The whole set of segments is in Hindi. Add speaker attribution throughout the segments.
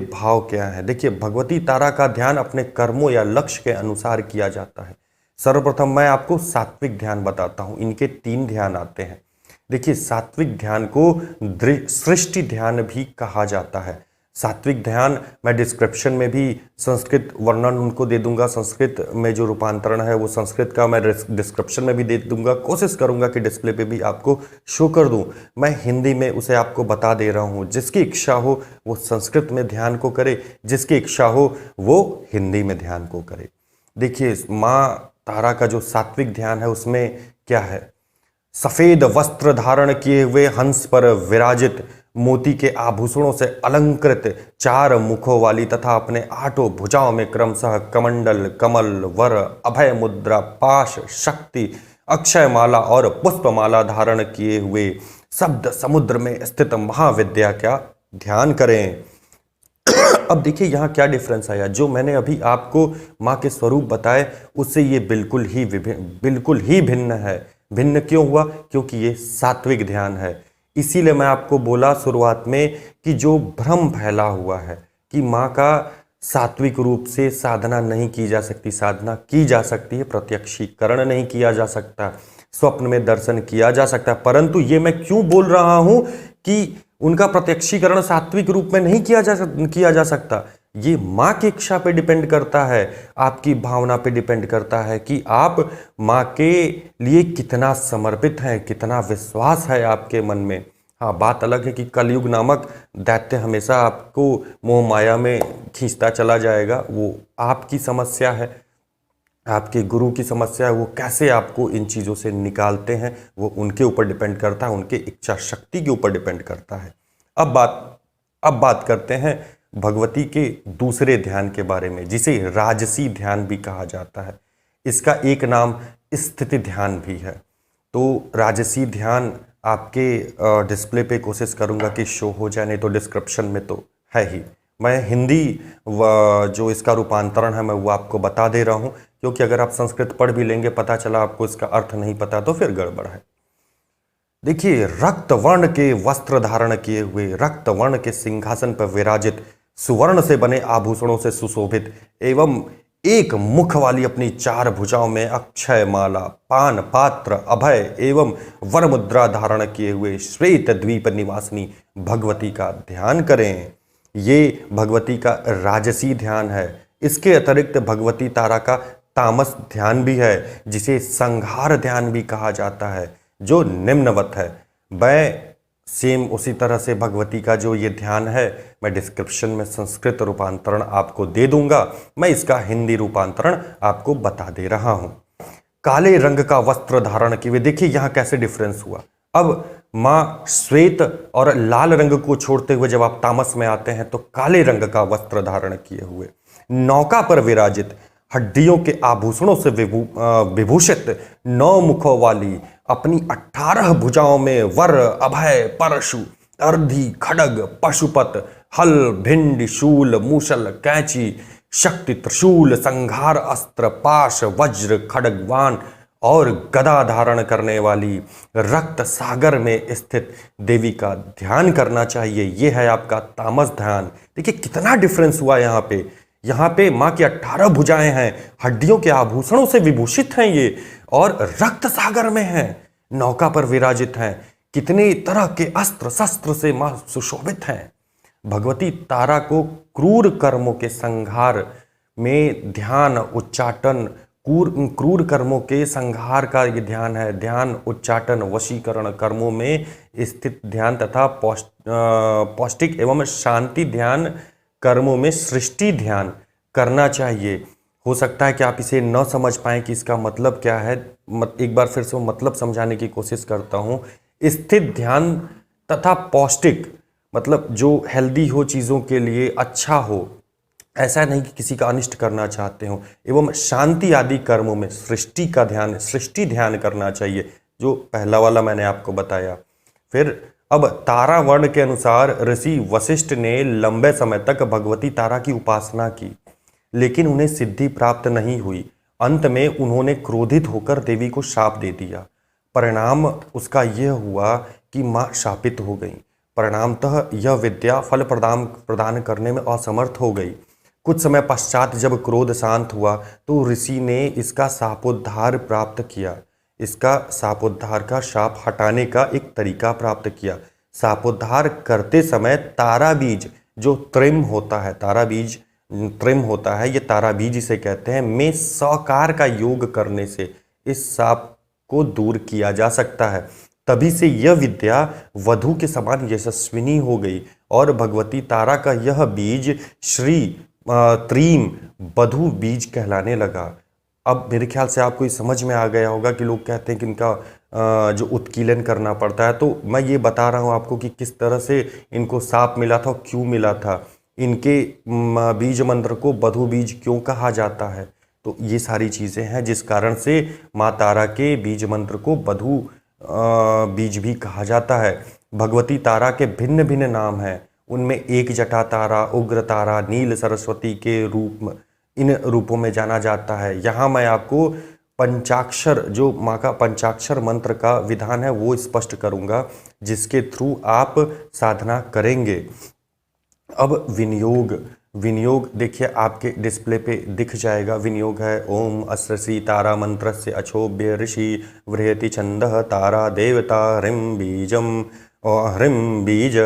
Speaker 1: भाव क्या है। देखिए, भगवती तारा का ध्यान अपने कर्मों या लक्ष्य के अनुसार किया जाता है। सर्वप्रथम मैं आपको सात्विक ध्यान बताता हूं। इनके 3 ध्यान आते हैं। देखिए, सात्विक ध्यान को सृष्टि ध्यान भी कहा जाता है। सात्विक ध्यान मैं डिस्क्रिप्शन में भी संस्कृत वर्णन उनको दे दूंगा। संस्कृत में जो रूपांतरण है वो संस्कृत का मैं डिस्क्रिप्शन में भी दे दूंगा। कोशिश करूंगा कि डिस्प्ले पे भी आपको शो कर दूं। मैं हिंदी में उसे आपको बता दे रहा हूं। जिसकी इच्छा हो वो संस्कृत में ध्यान को करे, जिसकी इच्छा हो वो हिंदी में ध्यान को करे। देखिए, माँ तारा का जो सात्विक ध्यान है उसमें क्या है। सफेद वस्त्र धारण किए हुए हंस पर विराजित, मोती के आभूषणों से अलंकृत, 4 मुखों वाली तथा अपने 8 भुजाओं में क्रमशः कमंडल, कमल, वर, अभय मुद्रा, पाश, शक्ति, अक्षय माला और पुष्पमाला धारण किए हुए शब्द समुद्र में स्थित महाविद्या का ध्यान करें। अब देखिए यहाँ क्या डिफरेंस आया। जो मैंने अभी आपको माँ के स्वरूप बताए उससे ये बिल्कुल ही भिन्न है। भिन्न क्यों हुआ? क्योंकि ये सात्विक ध्यान है। इसीलिए मैं आपको बोला शुरुआत में कि जो भ्रम फैला हुआ है कि माँ का सात्विक रूप से साधना नहीं की जा सकती। साधना की जा सकती है, प्रत्यक्षीकरण नहीं किया जा सकता, स्वप्न में दर्शन किया जा सकता है। परंतु ये मैं क्यों बोल रहा हूं कि उनका प्रत्यक्षीकरण सात्विक रूप में नहीं किया जा सकता। ये माँ की इच्छा पे डिपेंड करता है, आपकी भावना पे डिपेंड करता है कि आप माँ के लिए कितना समर्पित हैं, कितना विश्वास है आपके मन में। हाँ, बात अलग है कि कलयुग नामक दैत्य हमेशा आपको मोह माया में खींचता चला जाएगा। वो आपकी समस्या है, आपके गुरु की समस्या है। वो कैसे आपको इन चीज़ों से निकालते हैं वो उनके ऊपर डिपेंड करता है, उनके इच्छा शक्ति के ऊपर डिपेंड करता है। अब बात करते हैं भगवती के दूसरे ध्यान के बारे में, जिसे राजसी ध्यान भी कहा जाता है। इसका एक नाम स्थिति ध्यान भी है। तो राजसी ध्यान आपके डिस्प्ले पे कोशिश करूंगा कि शो हो जाए, नहीं तो डिस्क्रिप्शन में तो है ही। मैं हिंदी जो इसका रूपांतरण है मैं वो आपको बता दे रहा हूँ, क्योंकि अगर आप संस्कृत पढ़ भी लेंगे, पता चला आपको इसका अर्थ नहीं पता तो फिर गड़बड़ है। देखिए, रक्त वर्ण के वस्त्र धारण किए हुए, रक्त वर्ण के सिंहासन पर विराजित, सुवर्ण से बने आभूषणों से सुशोभित एवं एक मुख वाली अपनी 4 भुजाओं में अक्षय माला, पान पात्र, अभय एवं वर मुद्रा धारण किए हुए श्वेत द्वीप निवासिनी भगवती का ध्यान करें। ये भगवती का राजसी ध्यान है। इसके अतिरिक्त भगवती तारा का तामस ध्यान भी है, जिसे संहार ध्यान भी कहा जाता है, जो निम्नवत है। मैं सेम उसी तरह से भगवती का जो ये ध्यान है मैं डिस्क्रिप्शन में संस्कृत रूपांतरण आपको दे दूंगा। मैं इसका हिंदी रूपांतरण आपको बता दे रहा हूं। काले रंग का वस्त्र धारण किए हुए, देखिए यहां कैसे डिफरेंस हुआ। अब माँ श्वेत और लाल रंग को छोड़ते हुए जब आप तामस में आते हैं तो काले रंग का वस्त्र धारण किए हुए, नौका पर विराजित, हड्डियों के आभूषणों से विभूषित, 9 मुखों वाली, अपनी 18 भुजाओं में वर, अभय, परशु, अर्धी, खड्ग, पशुपत, हल, भिंड, शूल, मूसल, कैंची, शक्ति, त्रिशूल, संहार अस्त्र, पाश, वज्र, खड्गवान और गदा धारण करने वाली रक्त सागर में स्थित देवी का ध्यान करना चाहिए। यह है आपका तामस ध्यान। देखिए कितना डिफरेंस हुआ यहाँ पे। यहाँ पे माँ की 18 भुजाएं हैं, हड्डियों के आभूषणों से विभूषित हैं ये, और रक्त सागर में हैं, नौका पर विराजित हैं, कितने तरह के अस्त्र शस्त्र से माँ सुशोभित हैं। भगवती तारा को क्रूर कर्मों के संहार में ध्यान उच्चाटन, क्रूर कर्मों के संहार का ये ध्यान है। ध्यान उच्चाटन वशीकरण कर्मों में स्थित ध्यान तथा पौष्टिक एवं शांति ध्यान कर्मों में सृष्टि ध्यान करना चाहिए। हो सकता है कि आप इसे न समझ पाएं कि इसका मतलब क्या है। एक बार फिर से मतलब समझाने की कोशिश करता हूं। स्थित ध्यान तथा पौष्टिक मतलब जो हेल्दी हो, चीज़ों के लिए अच्छा हो, ऐसा नहीं कि किसी का अनिष्ट करना चाहते हो, एवं शांति आदि कर्मों में सृष्टि ध्यान करना चाहिए, जो पहला वाला मैंने आपको बताया। फिर अब तारा वर्ण के अनुसार ऋषि वशिष्ठ ने लंबे समय तक भगवती तारा की उपासना की, लेकिन उन्हें सिद्धि प्राप्त नहीं हुई। अंत में उन्होंने क्रोधित होकर देवी को शाप दे दिया। परिणाम उसका यह हुआ कि माँ शापित हो गई। परिणामतः यह विद्या फल प्रदान करने में असमर्थ हो गई। कुछ समय पश्चात जब क्रोध शांत हुआ तो ऋषि ने इसका शापोद्धार प्राप्त किया। इसका शापोद्धार का शाप हटाने का एक तरीका प्राप्त किया। शापोद्धार करते समय तारा बीज जो त्रिम होता है, तारा बीज त्रिम होता है, ये तारा बीज इसे कहते हैं, में सकार का योग करने से इस शाप को दूर किया जा सकता है। तभी से यह विद्या वधु के समान यशस्विनी हो गई और भगवती तारा का यह बीज श्री त्रीम वधु बीज कहलाने लगा। अब मेरे ख्याल से आपको ये समझ में आ गया होगा कि लोग कहते हैं कि इनका जो उत्कीलन करना पड़ता है, तो मैं ये बता रहा हूँ आपको कि किस तरह से इनको शाप मिला था और क्यों मिला था, इनके बीज मंत्र को वधु बीज क्यों कहा जाता है। तो ये सारी चीज़ें हैं जिस कारण से माँ तारा के बीज मंत्र को वधु बीज भी कहा जाता है। भगवती तारा के भिन्न भिन्न नाम हैं, उनमें एक जटा तारा, उग्र तारा, नील सरस्वती के रूप, इन रूपों में जाना जाता है। यहाँ मैं आपको पंचाक्षर, जो माँ का पंचाक्षर मंत्र का विधान है वो स्पष्ट करूँगा, जिसके थ्रू आप साधना करेंगे। अब विनियोग देखिए आपके डिस्प्ले पे दिख जाएगा। विनियोग है ओम अस्रसी तारा मंत्र से अक्षोभ्य ऋषि वृहति छंदः तारा देवता ह्रीं बीजम और ह्रीं बीज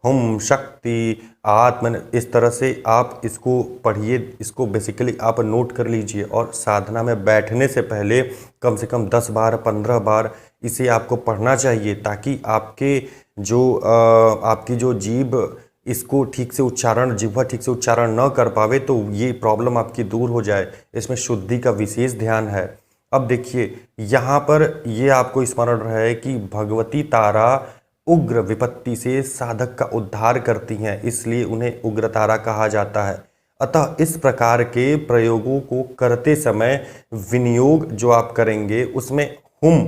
Speaker 1: हुम शक्ति आत्मन। इस तरह से आप इसको पढ़िए, इसको बेसिकली आप नोट कर लीजिए और साधना में बैठने से पहले कम से कम 10 बार 15 बार इसे आपको पढ़ना चाहिए, ताकि आपकी जो जीभ इसको ठीक से उच्चारण, जिह्वा ठीक से उच्चारण न कर पावे तो ये प्रॉब्लम आपकी दूर हो जाए। इसमें शुद्धि का विशेष ध्यान है। अब देखिए यहाँ पर ये आपको स्मरण रहे कि भगवती तारा उग्र विपत्ति से साधक का उद्धार करती हैं, इसलिए उन्हें उग्र तारा कहा जाता है। अतः इस प्रकार के प्रयोगों को करते समय विनियोग जो आप करेंगे उसमें हुम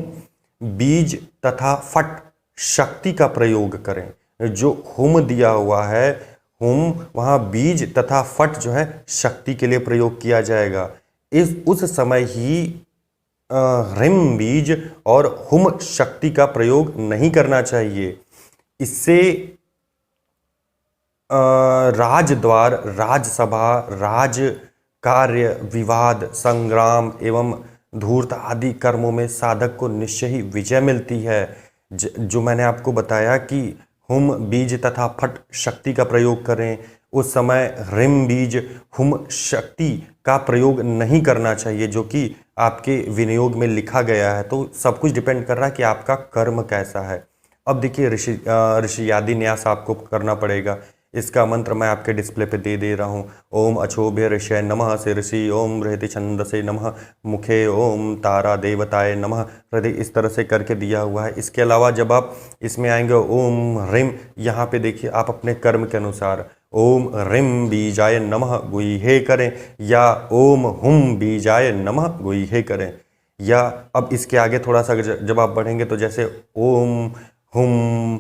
Speaker 1: बीज तथा फट शक्ति का प्रयोग करें। जो हुम दिया हुआ है, हुम वहाँ बीज तथा फट जो है शक्ति के लिए प्रयोग किया जाएगा। उस समय ही ह्रीं बीज और हुम शक्ति का प्रयोग नहीं करना चाहिए। इससे राजद्वार, राजसभा, राज कार्य, विवाद, संग्राम एवं धूर्त आदि कर्मों में साधक को निश्चय ही विजय मिलती है। जो मैंने आपको बताया कि हुम बीज तथा फट शक्ति का प्रयोग करें, उस समय ह्रीं बीज हुम शक्ति का प्रयोग नहीं करना चाहिए, जो कि आपके विनियोग में लिखा गया है। तो सब कुछ डिपेंड कर रहा है कि आपका कर्म कैसा है। अब देखिए ऋषि आदि न्यास आपको करना पड़ेगा। इसका मंत्र मैं आपके डिस्प्ले पे दे रहा हूँ। ओम अक्षोभ्य ऋषय नमः से ऋषि, ओम बृहति छंदसे नमः मुखे, ओम तारा देवताय नमः हृदय, इस तरह से करके दिया हुआ है। इसके अलावा जब आप इसमें आएंगे ओम ह्रीं, यहाँ पे देखिए आप अपने कर्म के अनुसार ओम ह्रीं बीजाय नमः गुह्ये करें या ओम हुम बीजाय नमः गुह्ये करें। या अब इसके आगे थोड़ा सा जब आप बढ़ेंगे तो जैसे ओम हुम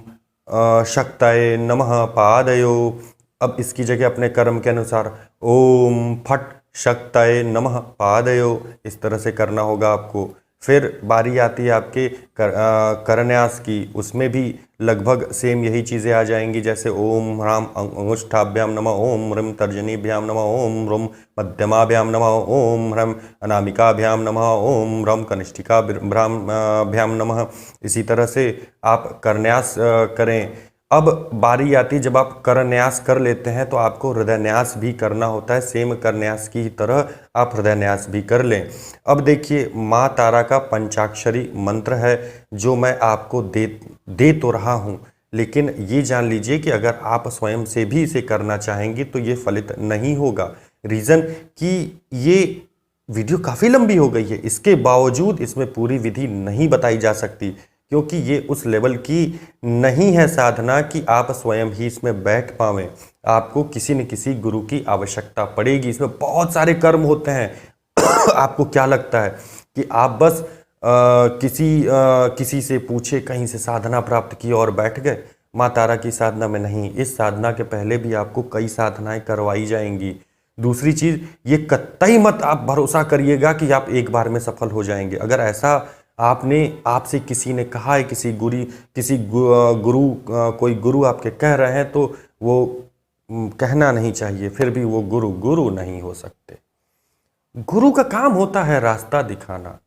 Speaker 1: शक्तये नमः पादयो, अब इसकी जगह अपने कर्म के अनुसार ओम फट शक्तये नमः पादयो, इस तरह से करना होगा आपको। फिर बारी आती है आपके करन्यास की, उसमें भी लगभग सेम यही चीज़ें आ जाएंगी, जैसे ओम ह्राम अंगुष्ठाभ्याम नमः, ओम ह्रीं तर्जनीभ्याम नमः, ओम ह्रूं मध्यमाभ्याम नमः, ओम ह्रीं अनामिकाभ्याम नमः, ओम ह्रीं कनिष्ठिकाभ्याम नमः। इसी तरह से आप करन्यास करें। अब बारी आती जब आप करन्यास कर लेते हैं तो आपको हृदयन्यास भी करना होता है। सेम करन्यास की तरह आप हृदयन्यास भी कर लें। अब देखिए माँ तारा का पंचाक्षरी मंत्र है जो मैं आपको दे तो रहा हूँ, लेकिन ये जान लीजिए कि अगर आप स्वयं से भी इसे करना चाहेंगे तो ये फलित नहीं होगा। रीज़न कि ये वीडियो काफ़ी लंबी हो गई है, इसके बावजूद इसमें पूरी विधि नहीं बताई जा सकती, क्योंकि ये उस लेवल की नहीं है साधना कि आप स्वयं ही इसमें बैठ पावें। आपको किसी न किसी गुरु की आवश्यकता पड़ेगी। इसमें बहुत सारे कर्म होते हैं। आपको क्या लगता है कि आप बस किसी से पूछे, कहीं से साधना प्राप्त की और बैठ गए? माँ तारा की साधना में नहीं, इस साधना के पहले भी आपको कई साधनाएं करवाई जाएंगी। दूसरी चीज़, ये कतई मत आप भरोसा करिएगा कि आप एक बार में सफल हो जाएंगे। अगर ऐसा आपने आपसे किसी ने कहा है, गुरु कोई गुरु आपके कह रहे हैं तो वो कहना नहीं चाहिए, फिर भी वो गुरु गुरु नहीं हो सकते। गुरु का काम होता है रास्ता दिखाना।